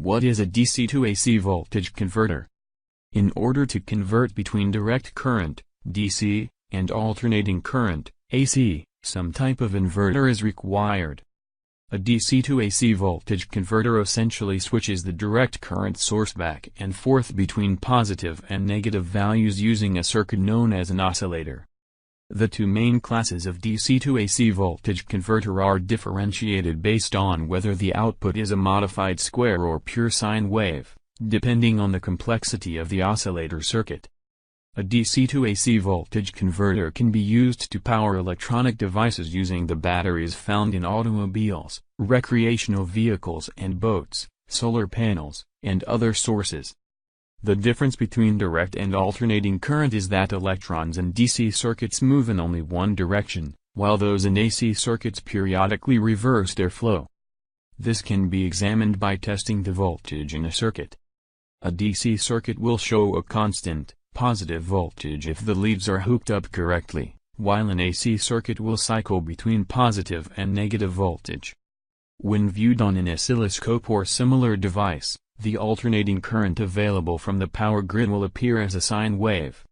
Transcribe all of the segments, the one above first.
What is a DC to AC voltage converter? In order to convert between direct current, DC, and alternating current, AC, some type of inverter is required. A DC to AC voltage converter essentially switches the direct current source back and forth between positive and negative values using a circuit known as an oscillator. The two main classes of DC to AC voltage converter are differentiated based on whether the output is a modified square or pure sine wave, depending on the complexity of the oscillator circuit. A DC to AC voltage converter can be used to power electronic devices using the batteries found in automobiles, recreational vehicles and boats, solar panels, and other sources. The difference between direct and alternating current is that electrons in DC circuits move in only one direction, while those in AC circuits periodically reverse their flow. This can be examined by testing the voltage in a circuit. A DC circuit will show a constant, positive voltage if the leads are hooked up correctly, while an AC circuit will cycle between positive and negative voltage. When viewed on an oscilloscope or similar device, the alternating current available from the power grid will appear as a sine wave.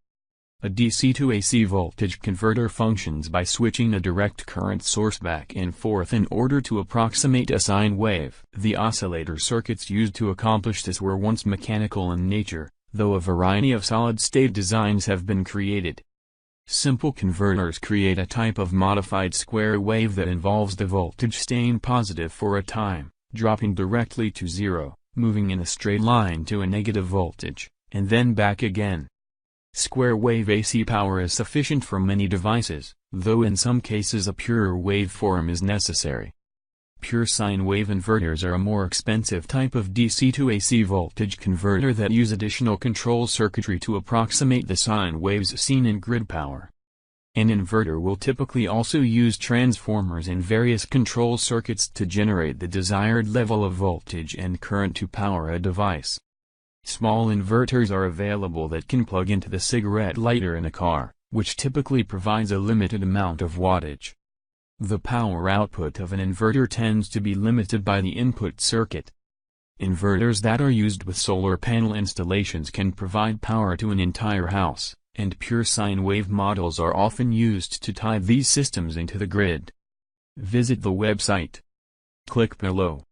A DC to AC voltage converter functions by switching a direct current source back and forth in order to approximate a sine wave. The oscillator circuits used to accomplish this were once mechanical in nature, though a variety of solid-state designs have been created. Simple converters create a type of modified square wave that involves the voltage staying positive for a time, dropping directly to zero, moving in a straight line to a negative voltage, and then back again. Square wave AC power is sufficient for many devices, though in some cases a purer waveform is necessary. Pure sine wave inverters are a more expensive type of DC to AC voltage converter that use additional control circuitry to approximate the sine waves seen in grid power. An inverter will typically also use transformers and various control circuits to generate the desired level of voltage and current to power a device. Small inverters are available that can plug into the cigarette lighter in a car, which typically provides a limited amount of wattage. The power output of an inverter tends to be limited by the input circuit. Inverters that are used with solar panel installations can provide power to an entire house, and pure sine wave models are often used to tie these systems into the grid. Visit the website. Click below.